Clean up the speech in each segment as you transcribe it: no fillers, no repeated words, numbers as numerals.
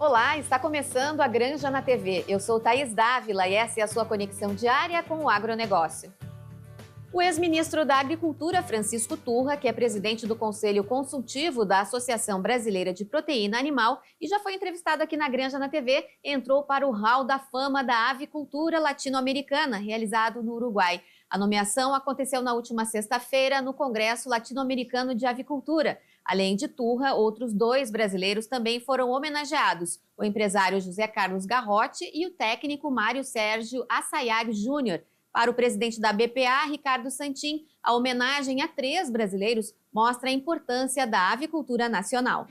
Olá, está começando a Granja na TV. Eu sou Thaís Dávila e essa é a sua conexão diária com o agronegócio. O ex-ministro da Agricultura, Francisco Turra, que é presidente do Conselho Consultivo da Associação Brasileira de Proteína Animal e já foi entrevistado aqui na Granja na TV, entrou para o Hall da Fama da Avicultura Latino-Americana, realizado no Uruguai. A nomeação aconteceu na última sexta-feira no Congresso Latino-Americano de Avicultura. Além de Turra, outros 2 brasileiros também foram homenageados, o empresário José Carlos Garrote e o técnico Mário Sérgio Assayag Júnior. Para o presidente da BPA, Ricardo Santin, a homenagem a 3 brasileiros mostra a importância da avicultura nacional.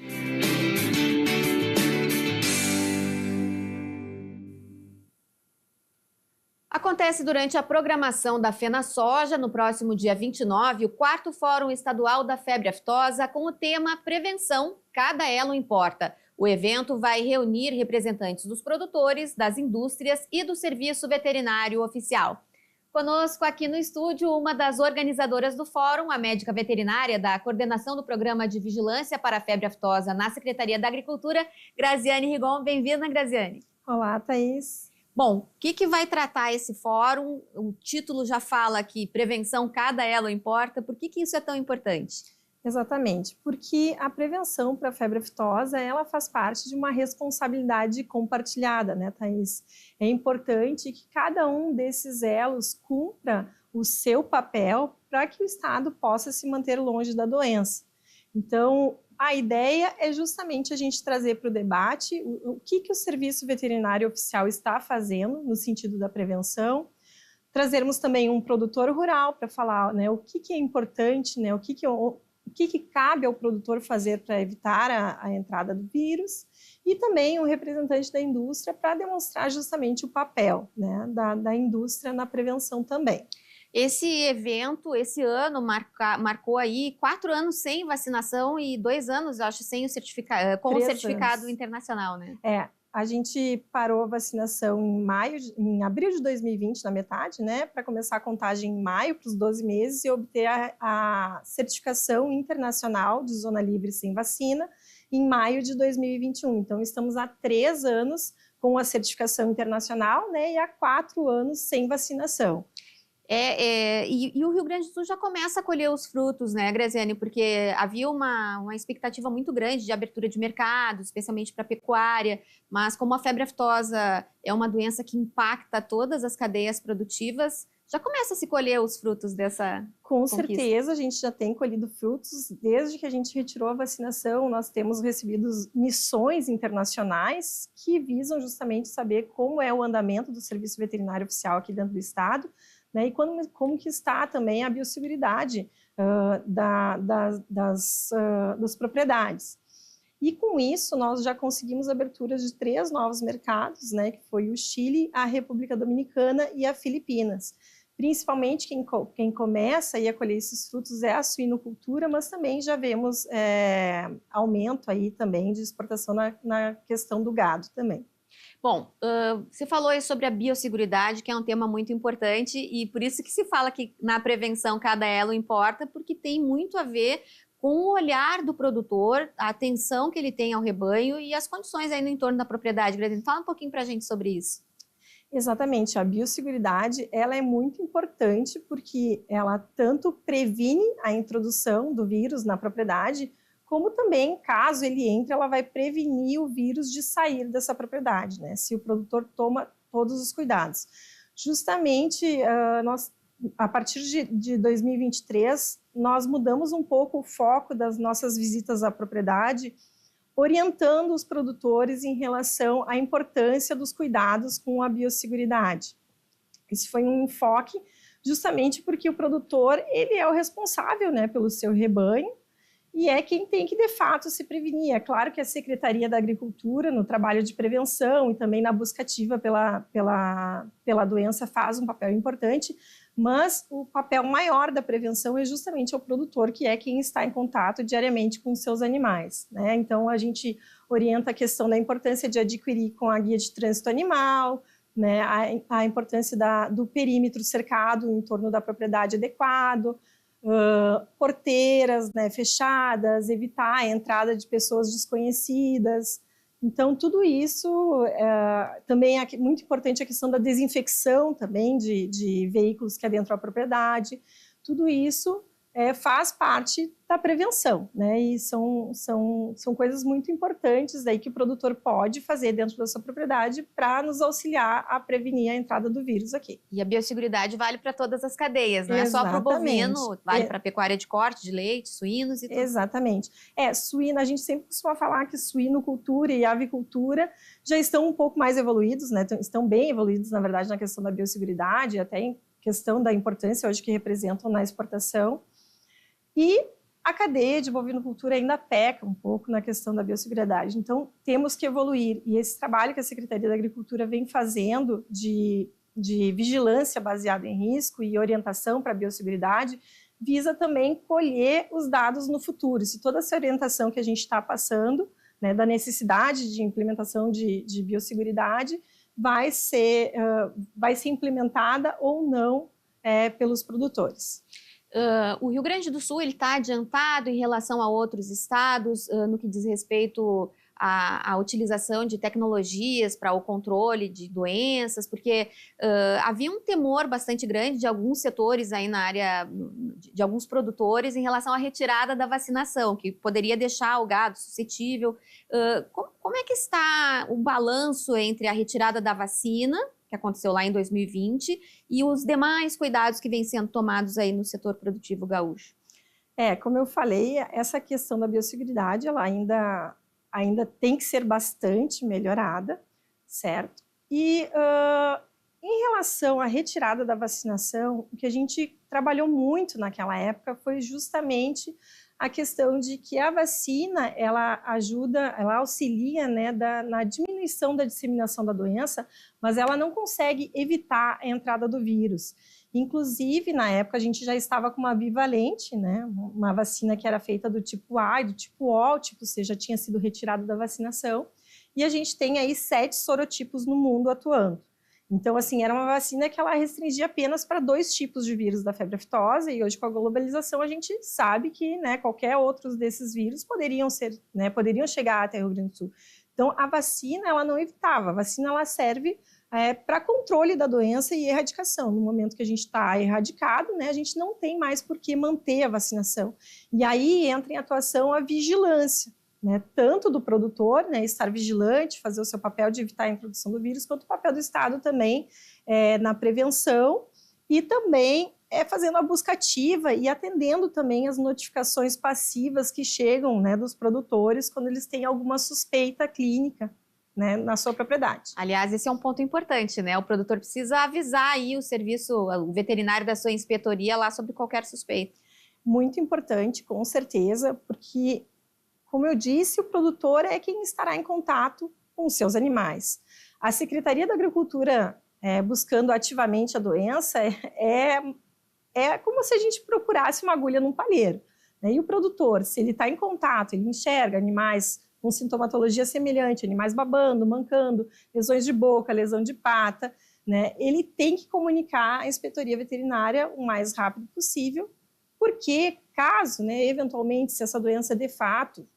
Acontece durante a programação da FenaSoja, no próximo dia 29, o 4º Fórum Estadual da Febre Aftosa, com o tema Prevenção, Cada Elo Importa. O evento vai reunir representantes dos produtores, das indústrias e do Serviço Veterinário Oficial. Conosco aqui no estúdio, uma das organizadoras do fórum, a médica veterinária da coordenação do Programa de Vigilância para a Febre Aftosa na Secretaria da Agricultura, Graziane Rigon. Bem-vinda, Graziane. Olá, Thaís. Bom, o que vai tratar esse fórum? O título já fala que prevenção, cada elo importa. Por que isso é tão importante? Exatamente, porque a prevenção para a febre aftosa, ela faz parte de uma responsabilidade compartilhada, né, Thaís? É importante que cada um desses elos cumpra o seu papel para que o Estado possa se manter longe da doença. Então, a ideia é justamente a gente trazer para o debate o que o Serviço Veterinário Oficial está fazendo no sentido da prevenção, trazermos também um produtor rural para falar, né, o que é importante, né, o que cabe ao produtor fazer para evitar a entrada do vírus, e também um representante da indústria para demonstrar justamente o papel, né, da indústria na prevenção também. Esse evento, esse ano, marcou aí 4 anos sem vacinação e 2 anos, eu acho, sem o com o certificado internacional, né? A gente parou a vacinação em abril de 2020, na metade, né, para começar a contagem em maio, para os 12 meses, e obter a certificação internacional de zona livre sem vacina em maio de 2021. Então, estamos há 3 anos com a certificação internacional, né, e há 4 anos sem vacinação. E o Rio Grande do Sul já começa a colher os frutos, né, Graziane? Porque havia uma expectativa muito grande de abertura de mercado, especialmente para a pecuária, mas como a febre aftosa é uma doença que impacta todas as cadeias produtivas, já começa a se colher os frutos dessa conquista. Certeza, a gente já tem colhido frutos. Desde que a gente retirou a vacinação, nós temos recebido missões internacionais que visam justamente saber como é o andamento do Serviço Veterinário Oficial aqui dentro do Estado, né, e como que está também a biosseguridade das propriedades. E com isso, nós já conseguimos aberturas de 3 novos mercados, né, que foi o Chile, a República Dominicana e a Filipinas. Principalmente quem começa a colher esses frutos é a suinocultura, mas também já vemos aumento aí também de exportação na questão do gado também. Bom, você falou aí sobre a biosseguridade, que é um tema muito importante, e por isso que se fala que na prevenção cada elo importa, porque tem muito a ver com o olhar do produtor, a atenção que ele tem ao rebanho e as condições aí no entorno da propriedade. Graziane, fala um pouquinho para a gente sobre isso. Exatamente, a biosseguridade ela é muito importante porque ela tanto previne a introdução do vírus na propriedade, como também, caso ele entre, ela vai prevenir o vírus de sair dessa propriedade, né? Se o produtor toma todos os cuidados. Justamente, a partir de 2023, nós mudamos um pouco o foco das nossas visitas à propriedade, orientando os produtores em relação à importância dos cuidados com a biosseguridade. Esse foi um enfoque justamente porque o produtor ele é o responsável, né, pelo seu rebanho, e é quem tem que, de fato, se prevenir. É claro que a Secretaria da Agricultura, no trabalho de prevenção e também na busca ativa pela doença, faz um papel importante, mas o papel maior da prevenção é justamente o produtor, que é quem está em contato diariamente com os seus animais, né? Então, a gente orienta a questão da importância de adquirir com a guia de trânsito animal, né? A importância do perímetro cercado em torno da propriedade adequado, porteiras, né, fechadas, evitar a entrada de pessoas desconhecidas. Então, tudo isso também é muito importante a questão da desinfecção também de veículos que adentram a propriedade. Tudo isso faz parte da prevenção, né? E são coisas muito importantes daí que o produtor pode fazer dentro da sua propriedade para nos auxiliar a prevenir a entrada do vírus aqui. E a biosseguridade vale para todas as cadeias, não é só para o bovino, vale para a pecuária de corte, de leite, suínos e tudo. Exatamente. Suíno, a gente sempre costuma falar que suinocultura e avicultura já estão um pouco mais evoluídos, né? Estão bem evoluídos, na verdade, na questão da biosseguridade, até em questão da importância hoje que representam na exportação. E a cadeia de bovinocultura ainda peca um pouco na questão da biosseguridade. Então, temos que evoluir. E esse trabalho que a Secretaria da Agricultura vem fazendo de vigilância baseada em risco e orientação para a biosseguridade visa também colher os dados no futuro. Se toda essa orientação que a gente está passando, né, da necessidade de implementação de biosseguridade, vai ser implementada ou não pelos produtores. O Rio Grande do Sul está adiantado em relação a outros estados no que diz respeito à utilização de tecnologias para o controle de doenças, porque havia um temor bastante grande de alguns setores aí na área, de alguns produtores em relação à retirada da vacinação, que poderia deixar o gado suscetível. Como é que está o balanço entre a retirada da vacina, que aconteceu lá em 2020, e os demais cuidados que vêm sendo tomados aí no setor produtivo gaúcho? Como eu falei, essa questão da biosseguridade, ela ainda tem que ser bastante melhorada, certo? E em relação à retirada da vacinação, o que a gente trabalhou muito naquela época foi justamente a questão de que a vacina, ela auxilia, né, na diminuição da disseminação da doença, mas ela não consegue evitar a entrada do vírus. Inclusive, na época, a gente já estava com uma bivalente, né, uma vacina que era feita do tipo A e do tipo O, o tipo C já tinha sido retirado da vacinação, e a gente tem aí 7 sorotipos no mundo atuando. Então, assim, era uma vacina que ela restringia apenas para 2 tipos de vírus da febre aftosa, e hoje com a globalização a gente sabe que, né, qualquer outro desses vírus poderiam chegar até o Rio Grande do Sul. Então, a vacina, ela não evitava, a vacina ela serve para controle da doença e erradicação. No momento que a gente está erradicado, né, a gente não tem mais por que manter a vacinação. E aí entra em atuação a vigilância, né, tanto do produtor, né, estar vigilante, fazer o seu papel de evitar a introdução do vírus, quanto o papel do Estado também na prevenção e também fazendo a busca ativa e atendendo também as notificações passivas que chegam, né, dos produtores quando eles têm alguma suspeita clínica, né, na sua propriedade. Aliás, esse é um ponto importante, né? O produtor precisa avisar aí o veterinário da sua inspetoria lá sobre qualquer suspeita. Muito importante, com certeza, porque, como eu disse, o produtor é quem estará em contato com os seus animais. A Secretaria da Agricultura, buscando ativamente a doença, é como se a gente procurasse uma agulha num palheiro, né? E o produtor, se ele está em contato, ele enxerga animais com sintomatologia semelhante, animais babando, mancando, lesões de boca, lesão de pata, né? Ele tem que comunicar à inspetoria veterinária o mais rápido possível, porque caso, né, eventualmente, se essa doença de fato,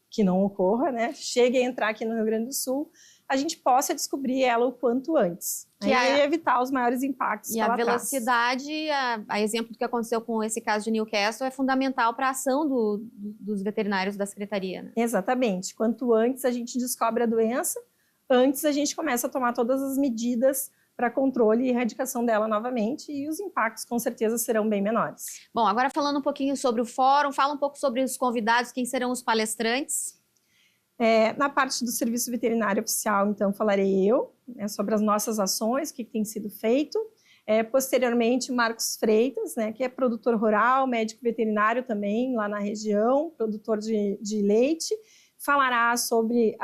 que não ocorra, né, chegue a entrar aqui no Rio Grande do Sul, a gente possa descobrir ela o quanto antes. E evitar os maiores impactos. E a velocidade, a exemplo do que aconteceu com esse caso de Newcastle, é fundamental para a ação dos veterinários da Secretaria, né? Exatamente. Quanto antes a gente descobre a doença, antes a gente começa a tomar todas as medidas para controle e erradicação dela novamente, e os impactos com certeza serão bem menores. Bom, agora falando um pouquinho sobre o fórum, fala um pouco sobre os convidados, quem serão os palestrantes? Na parte do Serviço Veterinário Oficial, então, falarei eu, né, sobre as nossas ações, o que tem sido feito. Posteriormente, Marcos Freitas, né, que é produtor rural, médico veterinário também, lá na região, produtor de leite, falará sobre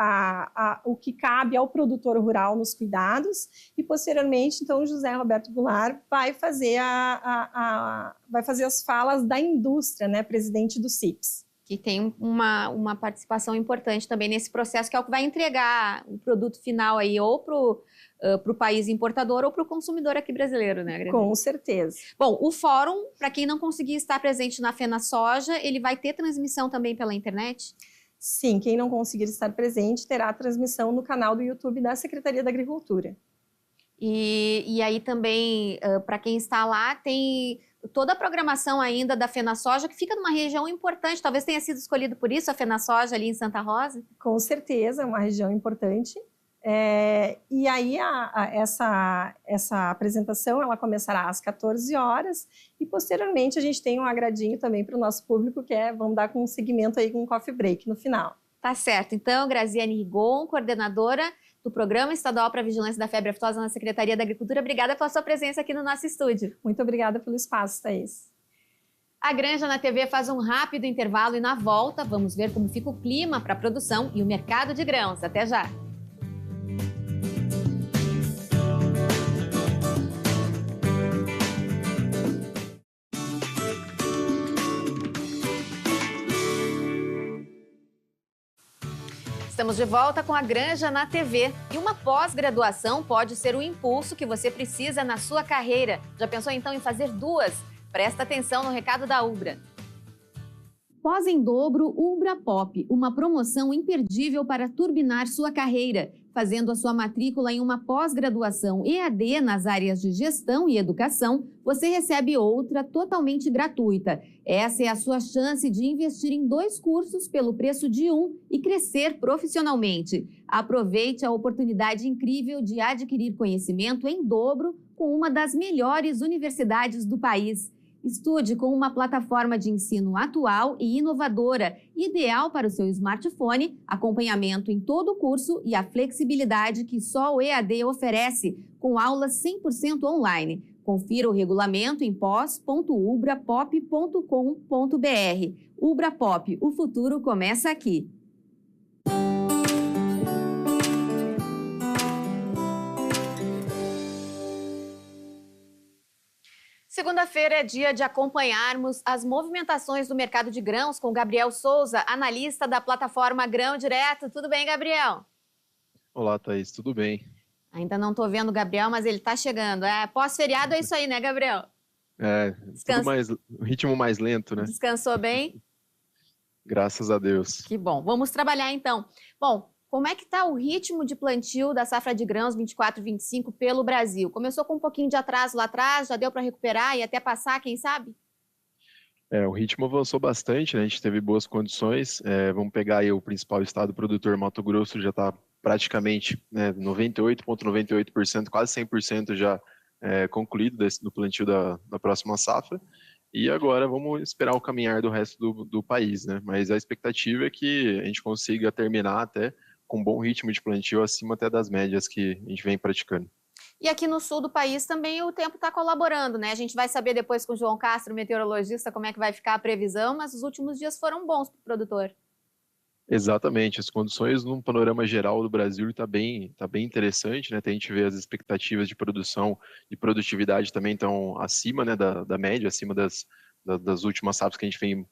o que cabe ao produtor rural nos cuidados. E, posteriormente, então, José Roberto Goulart vai fazer as falas da indústria, né, presidente do CIPS. Que tem uma participação importante também nesse processo, que é o que vai entregar o produto final aí, ou para o país importador ou para o consumidor aqui brasileiro, né, Adriana? Com certeza. Bom, o fórum, para quem não conseguir estar presente na FenaSoja, ele vai ter transmissão também pela internet? Sim, quem não conseguir estar presente terá a transmissão no canal do YouTube da Secretaria da Agricultura. E aí também, para quem está lá, tem toda a programação ainda da FenaSoja, que fica numa região importante, talvez tenha sido escolhido por isso a FenaSoja ali em Santa Rosa? Com certeza, é uma região importante. E aí essa apresentação ela começará às 14 horas e posteriormente a gente tem um agradinho também para o nosso público, que vamos dar com um segmento aí com um coffee break no final. Tá certo. Então, Graziane Rigon, coordenadora do Programa Estadual para a Vigilância da Febre Aftosa na Secretaria da Agricultura, obrigada pela sua presença aqui no nosso estúdio. Muito obrigada pelo espaço, Thaís. A Granja na TV faz um rápido intervalo e na volta vamos ver como fica o clima para a produção e o mercado de grãos. Até já! Estamos de volta com a Granja na TV. E uma pós-graduação pode ser o impulso que você precisa na sua carreira. Já pensou então em fazer duas? Presta atenção no recado da Ubra. Pós em dobro Ubra Pop, uma promoção imperdível para turbinar sua carreira. Fazendo a sua matrícula em uma pós-graduação EAD nas áreas de gestão e educação, você recebe outra totalmente gratuita. Essa é a sua chance de investir em 2 cursos pelo preço de um e crescer profissionalmente. Aproveite a oportunidade incrível de adquirir conhecimento em dobro com uma das melhores universidades do país. Estude com uma plataforma de ensino atual e inovadora, ideal para o seu smartphone, acompanhamento em todo o curso e a flexibilidade que só o EAD oferece, com aulas 100% online. Confira o regulamento em pós.ubrapop.com.br. Ubra Pop, o futuro começa aqui. Segunda-feira é dia de acompanharmos as movimentações do mercado de grãos com Gabriel Souza, analista da plataforma Grão Direto. Tudo bem, Gabriel? Olá, Thaís, tudo bem? Ainda não estou vendo o Gabriel, mas ele está chegando. Pós-feriado é isso aí, né, Gabriel? Tudo um ritmo mais lento, né? Descansou bem? Graças a Deus. Que bom. Vamos trabalhar então. Bom, como é que está o ritmo de plantio da safra de grãos 24-25 pelo Brasil? Começou com um pouquinho de atraso lá atrás, já deu para recuperar e até passar, quem sabe? O ritmo avançou bastante, né? A gente teve boas condições. Vamos pegar aí o principal estado produtor, Mato Grosso, já está praticamente 98,98%, quase 100% já concluído do plantio da próxima safra. E agora vamos esperar o caminhar do resto do país, né? Mas a expectativa é que a gente consiga terminar até com um bom ritmo de plantio, acima até das médias que a gente vem praticando. E aqui no sul do país também o tempo está colaborando, né? A gente vai saber depois com o João Castro, meteorologista, como é que vai ficar a previsão, mas os últimos dias foram bons para o produtor. Exatamente, as condições no panorama geral do Brasil tá bem interessante, né? A gente vê as expectativas de produção e produtividade também estão acima, né, da média, acima das últimas safras que a gente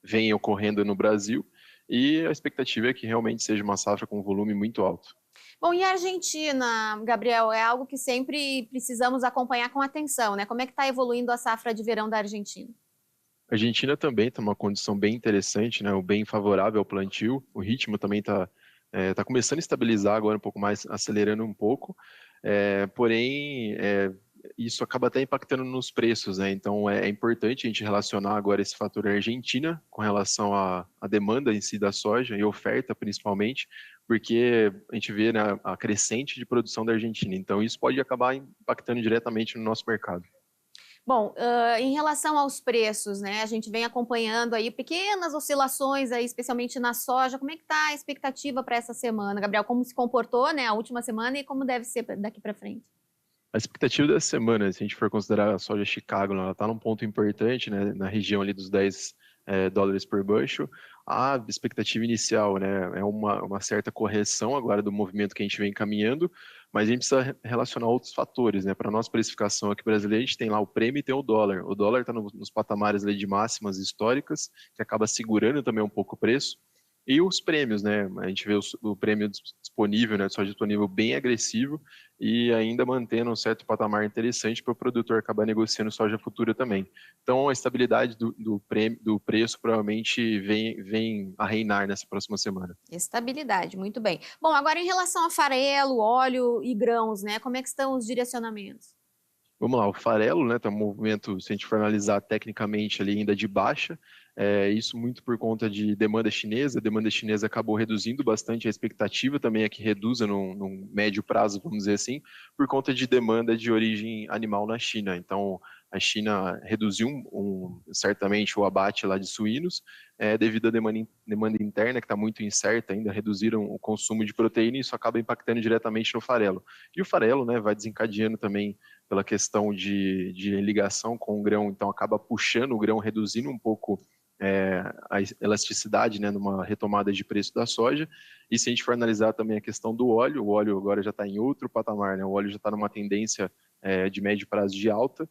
vem ocorrendo no Brasil, e a expectativa é que realmente seja uma safra com um volume muito alto. Bom, e a Argentina, Gabriel, é algo que sempre precisamos acompanhar com atenção, né? Como é que está evoluindo a safra de verão da Argentina? A Argentina também está numa condição bem interessante, né? Bem favorável ao plantio. O ritmo também está começando a estabilizar agora um pouco mais, acelerando um pouco. Porém, isso acaba até impactando nos preços, né? Então, é importante a gente relacionar agora esse fator Argentina com relação à demanda em si da soja e oferta, principalmente, porque a gente vê, né, a crescente de produção da Argentina. Então, isso pode acabar impactando diretamente no nosso mercado. Bom, em relação aos preços, né, a gente vem acompanhando aí pequenas oscilações, aí, especialmente na soja. Como é que está a expectativa para essa semana, Gabriel? Como se comportou, né, a última semana e como deve ser daqui para frente? A expectativa dessa semana, se a gente for considerar a soja Chicago, ela está num ponto importante, né, na região ali dos 10 dólares por bushel. A expectativa inicial, né, é uma certa correção agora do movimento que a gente vem caminhando, mas a gente precisa relacionar outros fatores, né? Para a nossa precificação aqui brasileira, a gente tem lá o prêmio e tem o dólar. O dólar está nos patamares ali de máximas históricas, que acaba segurando também um pouco o preço. E os prêmios, né? A gente vê o prêmio disponível, né, de soja disponível bem agressivo e ainda mantendo um certo patamar interessante para o produtor acabar negociando soja futura também. Então, a estabilidade do preço provavelmente vem a reinar nessa próxima semana. Estabilidade, muito bem. Bom, agora em relação a farelo, óleo e grãos, né? Como é que estão os direcionamentos? Vamos lá, o farelo, né, tá um movimento, se a gente for analisar tecnicamente ali ainda de baixa, isso muito por conta de demanda chinesa. A demanda chinesa acabou reduzindo bastante, a expectativa também é que reduza num médio prazo, vamos dizer assim, por conta de demanda de origem animal na China. Então, a China reduziu certamente o abate lá de suínos, devido à demanda interna, que está muito incerta ainda, reduziram o consumo de proteína e isso acaba impactando diretamente no farelo. E o farelo, né, vai desencadeando também pela questão de ligação com o grão, então acaba puxando o grão, reduzindo um pouco a elasticidade, né, numa retomada de preço da soja. E se a gente for analisar também a questão do óleo, o óleo agora já está em outro patamar, né, o óleo já está numa tendência de médio prazo de alta,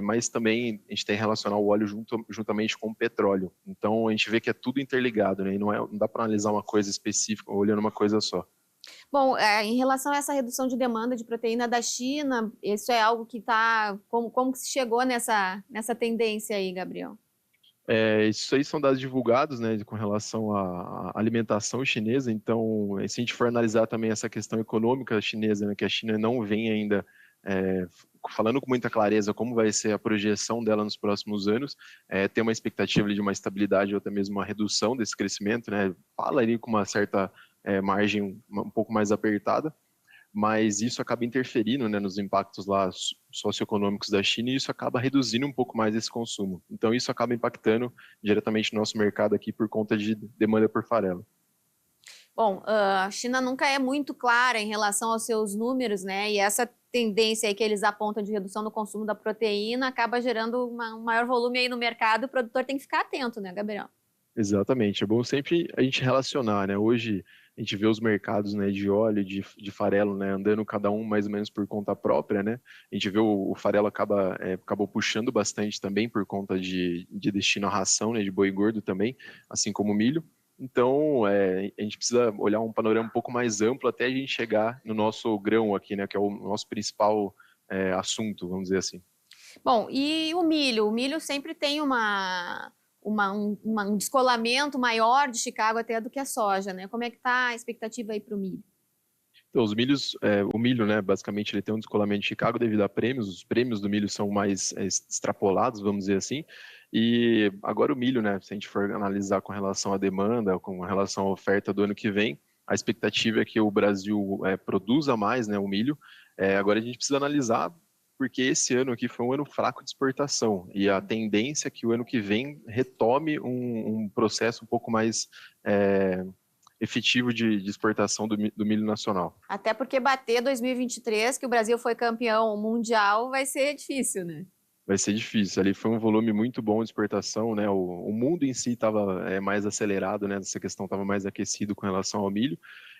mas também a gente tem que relacionar o óleo juntamente com o petróleo. Então a gente vê que é tudo interligado, né, e não dá para analisar uma coisa específica olhando uma coisa só. Bom, em relação a essa redução de demanda de proteína da China, isso é algo que está... Como que se chegou nessa tendência aí, Gabriel? Isso aí são dados divulgados, né, com relação à alimentação chinesa. Então, se a gente for analisar também essa questão econômica chinesa, né, que a China não vem ainda falando com muita clareza como vai ser a projeção dela nos próximos anos, tem uma expectativa de uma estabilidade ou até mesmo uma redução desse crescimento, né, fala ali com uma certa margem um pouco mais apertada, mas isso acaba interferindo, né, nos impactos lá socioeconômicos da China e isso acaba reduzindo um pouco mais esse consumo. Então isso acaba impactando diretamente no nosso mercado aqui por conta de demanda por farelo. Bom, a China nunca é muito clara em relação aos seus números, né? E essa tendência aí que eles apontam de redução no consumo da proteína acaba gerando um maior volume aí no mercado. O produtor tem que ficar atento, né, Gabriel? Exatamente, é bom sempre a gente relacionar, né? Hoje a gente vê os mercados, né, de óleo, de farelo, né, andando cada um mais ou menos por conta própria, né? A gente vê o farelo acabou puxando bastante também por conta de destino à ração, né, de boi gordo também, assim como o milho. Então, a gente precisa olhar um panorama um pouco mais amplo até a gente chegar no nosso grão aqui, né, que é o nosso principal assunto, vamos dizer assim. Bom, e o milho? O milho sempre tem um descolamento maior de Chicago até do que a soja, né? Como é que está a expectativa aí para o milho? Então, o milho, né, basicamente ele tem um descolamento de Chicago devido a prêmios, os prêmios do milho são mais extrapolados, vamos dizer assim, e agora o milho, né, se a gente for analisar com relação à demanda, com relação à oferta do ano que vem, a expectativa é que o Brasil produza mais, né, o milho. Agora a gente precisa analisar, porque esse ano aqui foi um ano fraco de exportação, e a tendência é que o ano que vem retome um processo um pouco mais efetivo de exportação do milho nacional. Até porque bater 2023, que o Brasil foi campeão mundial, vai ser difícil, né? Vai ser difícil. Ali foi um volume muito bom de exportação, né? O mundo em si estava mais acelerado, né? Essa questão estava mais aquecido com relação ao milho.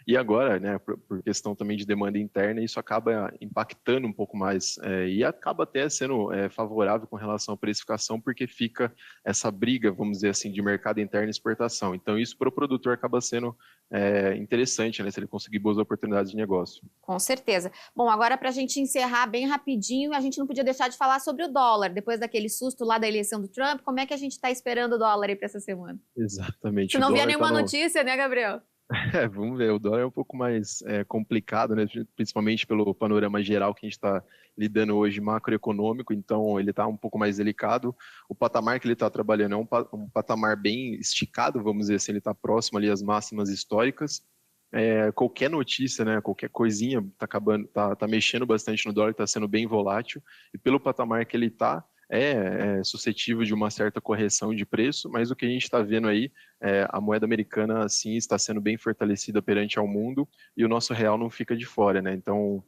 E agora, né, por questão também de demanda interna, isso acaba impactando um pouco mais e acaba até sendo favorável com relação à precificação, porque fica essa briga, vamos dizer assim, de mercado interno e exportação. Então, isso para o produtor acaba sendo interessante, né, se ele conseguir boas oportunidades de negócio. Com certeza. Bom, agora para a gente encerrar bem rapidinho, a gente não podia deixar de falar sobre o dólar. Depois daquele susto lá da eleição do Trump, como é que a gente está esperando o dólar aí para essa semana? Exatamente. Se não vier nenhuma notícia, né, Gabriel? Vamos ver, o dólar é um pouco mais complicado, né? Principalmente pelo panorama geral que a gente está lidando hoje macroeconômico, então ele está um pouco mais delicado. O patamar que ele está trabalhando é um patamar bem esticado, vamos dizer assim, ele está próximo ali às máximas históricas. Qualquer notícia, né, qualquer coisinha tá mexendo bastante no dólar, está sendo bem volátil, e pelo patamar que ele está, suscetível de uma certa correção de preço, mas o que a gente está vendo aí, a moeda americana, sim, está sendo bem fortalecida perante ao mundo, e o nosso real não fica de fora, né? Então,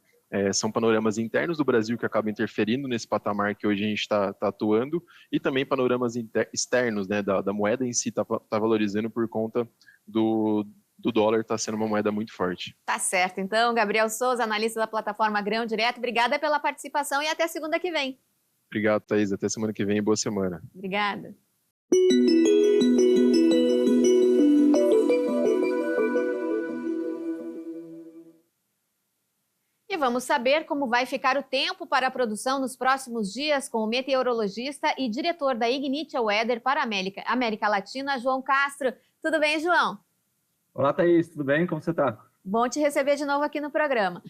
são panoramas internos do Brasil que acabam interferindo nesse patamar que hoje a gente está atuando, e também panoramas externos, né, da moeda em si tá valorizando por conta do dólar estar sendo uma moeda muito forte. Tá certo. Então, Gabriel Souza, analista da plataforma Grão Direto, obrigada pela participação e até segunda que vem. Obrigado, Thaís. Até semana que vem e boa semana. Obrigada. E vamos saber como vai ficar o tempo para a produção nos próximos dias com o meteorologista e diretor da Ignition Weather para a América Latina, João Castro. Tudo bem, João? Olá, Thaís, tudo bem? Como você está? Bom te receber de novo aqui no programa.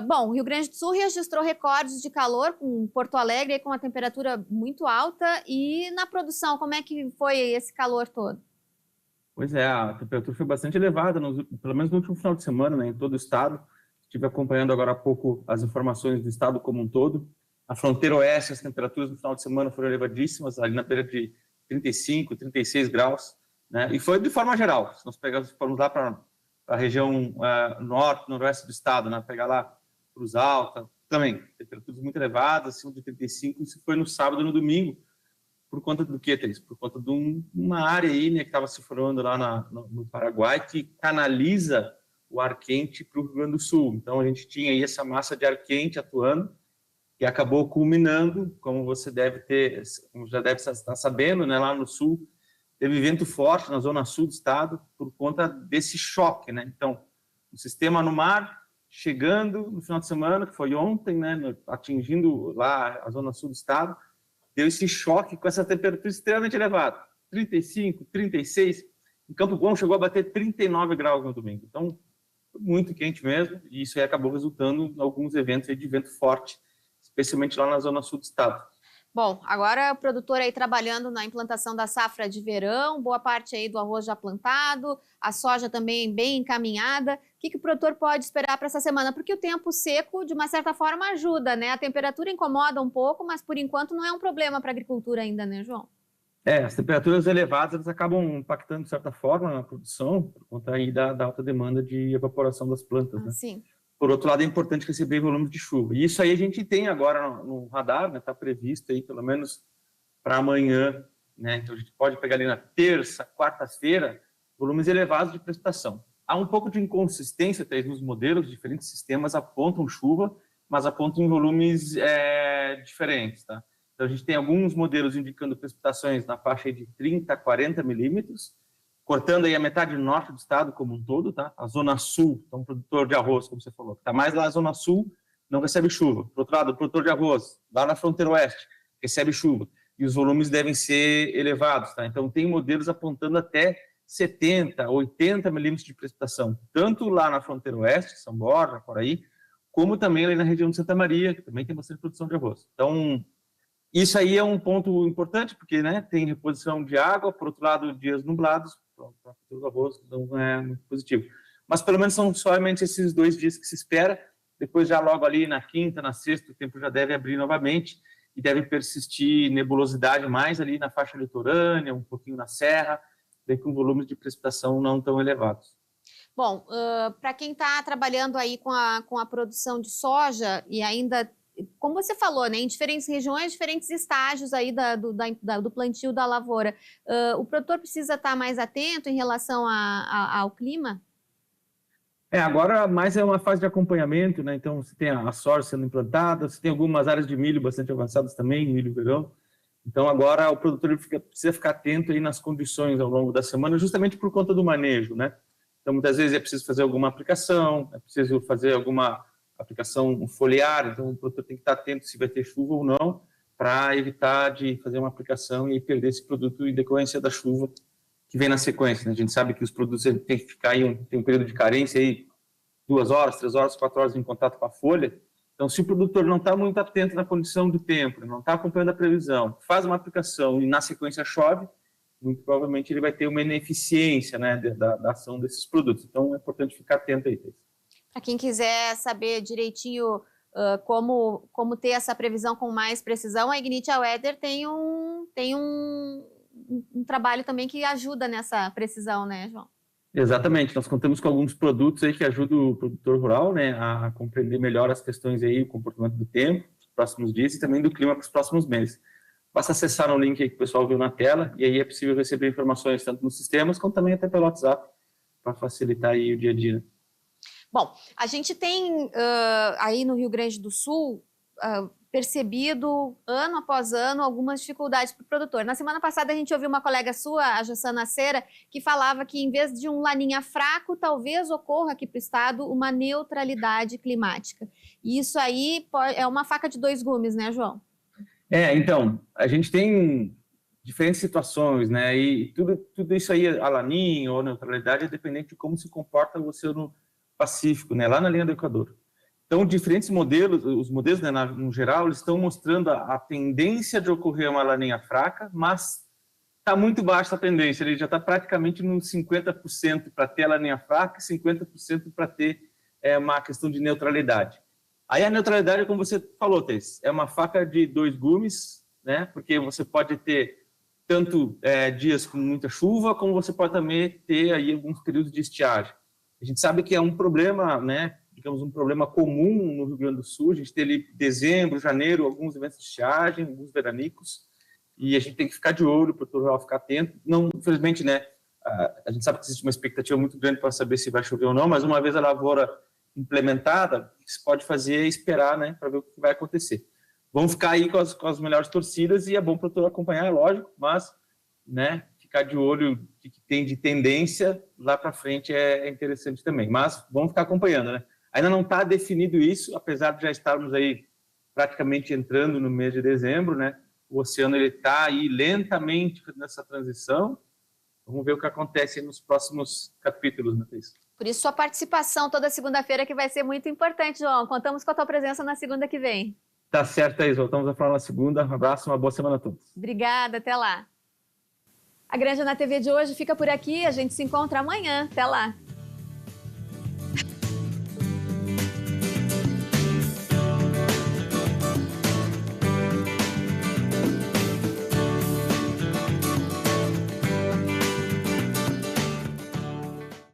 Bom, o Rio Grande do Sul registrou recordes de calor com Porto Alegre com uma temperatura muito alta. E na produção, como é que foi esse calor todo? Pois é, a temperatura foi bastante elevada, pelo menos no último final de semana, né, em todo o estado. Estive acompanhando agora há pouco as informações do estado como um todo. A fronteira oeste, as temperaturas no final de semana foram elevadíssimas, ali na beira de 35, 36 graus, né? E foi de forma geral. Se nós formos lá para a região norte, noroeste do estado, né, pegar lá Cruz Alta, também temperaturas muito elevadas, acima de 35, isso foi no sábado e no domingo. Por conta do quê, Thaís? Por conta de uma área aí, né, que estava se formando lá no Paraguai, que canaliza o ar quente para o Rio Grande do Sul. Então, a gente tinha aí essa massa de ar quente atuando, que acabou culminando, como já deve estar sabendo, né, lá no sul, teve vento forte na zona sul do estado, por conta desse choque, né? Então, o sistema no mar, chegando no final de semana, que foi ontem, né, atingindo lá a zona sul do estado, deu esse choque com essa temperatura extremamente elevada, 35, 36, em Campo Bom chegou a bater 39 graus no domingo. Então, foi muito quente mesmo, e isso aí acabou resultando em alguns eventos aí de vento forte, especialmente lá na zona sul do estado. Bom, agora o produtor aí trabalhando na implantação da safra de verão, boa parte aí do arroz já plantado, a soja também bem encaminhada. O que o produtor pode esperar para essa semana? Porque o tempo seco, de uma certa forma, ajuda, né? A temperatura incomoda um pouco, mas por enquanto não é um problema para a agricultura ainda, né, João? As temperaturas elevadas elas acabam impactando de certa forma na produção, por conta aí da alta demanda de evaporação das plantas, né? Sim. Por outro lado, é importante receber volumes de chuva. E isso aí a gente tem agora no radar, né? Está previsto aí pelo menos para amanhã, né? Então a gente pode pegar ali na terça, quarta-feira, volumes elevados de precipitação. Há um pouco de inconsistência nos modelos, diferentes sistemas apontam chuva, mas apontam em volumes diferentes, tá? Então, a gente tem alguns modelos indicando precipitações na faixa de 30 a 40 milímetros, cortando aí a metade norte do estado como um todo, tá? A zona sul, então, produtor de arroz, como você falou, que está mais lá na zona sul, não recebe chuva. Por outro lado, o produtor de arroz, lá na fronteira oeste, recebe chuva. E os volumes devem ser elevados, tá? Então, tem modelos apontando até 70, 80 milímetros de precipitação, tanto lá na fronteira oeste, São Borja, por aí, como também ali na região de Santa Maria, que também tem bastante produção de arroz. Então, isso aí é um ponto importante, porque, né, tem reposição de água, por outro lado, dias nublados, para o arroz, não é muito positivo. Mas pelo menos são somente esses 2 dias que se espera, depois já logo ali na quinta, na sexta, o tempo já deve abrir novamente e deve persistir nebulosidade mais ali na faixa litorânea, um pouquinho na serra, daí com volumes de precipitação não tão elevados. Bom, para quem está trabalhando aí com a produção de soja e ainda, como você falou, né, em diferentes regiões, diferentes estágios aí do plantio da lavoura, o produtor precisa estar mais atento em relação ao clima? Agora mais é uma fase de acompanhamento, né? Então você tem a soja sendo implantada, você tem algumas áreas de milho bastante avançadas também, milho verão. Então agora o produtor precisa ficar atento aí nas condições ao longo da semana, justamente por conta do manejo, né? Então muitas vezes é preciso fazer alguma aplicação, é preciso fazer alguma aplicação foliar, então o produtor tem que estar atento se vai ter chuva ou não, para evitar de fazer uma aplicação e perder esse produto em decorrência da chuva que vem na sequência, né? A gente sabe que os produtos têm que ficar aí tem um período de carência aí 2 horas, 3 horas, 4 horas em contato com a folha. Então, se o produtor não está muito atento na condição do tempo, não está acompanhando a previsão, faz uma aplicação e na sequência chove, muito provavelmente ele vai ter uma ineficiência, né, da ação desses produtos. Então, é importante ficar atento aí. Para quem quiser saber direitinho como ter essa previsão com mais precisão, a Ignition Weather tem um trabalho também que ajuda nessa precisão, né, João? Exatamente, nós contamos com alguns produtos aí que ajudam o produtor rural, né, a compreender melhor as questões aí, o comportamento do tempo, dos próximos dias e também do clima para os próximos meses. Basta acessar o link aí que o pessoal viu na tela e aí é possível receber informações tanto nos sistemas como também até pelo WhatsApp para facilitar aí o dia a dia. Bom, a gente tem aí no Rio Grande do Sul percebido, ano após ano, algumas dificuldades para o produtor. Na semana passada, a gente ouviu uma colega sua, a Jossana Cera, que falava que, em vez de um laninha fraco, talvez ocorra aqui para o estado uma neutralidade climática. E isso aí é uma faca de dois gumes, né, João? Então, a gente tem diferentes situações, né? E tudo isso aí, a laninha ou neutralidade, é dependente de como se comporta o Oceano Pacífico, né? Lá na linha do Equador. Então, diferentes modelos, os modelos, né, no geral, eles estão mostrando a tendência de ocorrer uma laninha fraca, mas está muito baixa a tendência, ele já está praticamente nos 50% para ter a laninha fraca e 50% para ter uma questão de neutralidade. Aí a neutralidade, como você falou, Thaís, é uma faca de dois gumes, né? Porque você pode ter tanto dias com muita chuva, como você pode também ter aí alguns períodos de estiagem. A gente sabe que é um problema, né? Digamos, um problema comum no Rio Grande do Sul. A gente tem ali dezembro, janeiro, alguns eventos de estiagem, alguns veranicos, e a gente tem que ficar de olho, para o rural ficar atento. Não, infelizmente, né, a gente sabe que existe uma expectativa muito grande para saber se vai chover ou não, mas uma vez a lavoura implementada, o que se pode fazer é esperar, né, para ver o que vai acontecer. Vamos ficar aí com as melhores torcidas, e é bom para o produtor acompanhar, é lógico, mas, né, ficar de olho o que tem de tendência lá para frente é interessante também. Mas vamos ficar acompanhando, né? Ainda não está definido isso, apesar de já estarmos aí praticamente entrando no mês de dezembro, né? O oceano está aí lentamente nessa transição. Vamos ver o que acontece nos próximos capítulos, né, Thaís? Por isso, sua participação toda segunda-feira que vai ser muito importante, João. Contamos com a tua presença na segunda que vem. Tá certo, Thaís. Voltamos a falar na segunda. Um abraço, uma boa semana a todos. Obrigada, até lá. A Granja na TV de hoje fica por aqui. A gente se encontra amanhã. Até lá.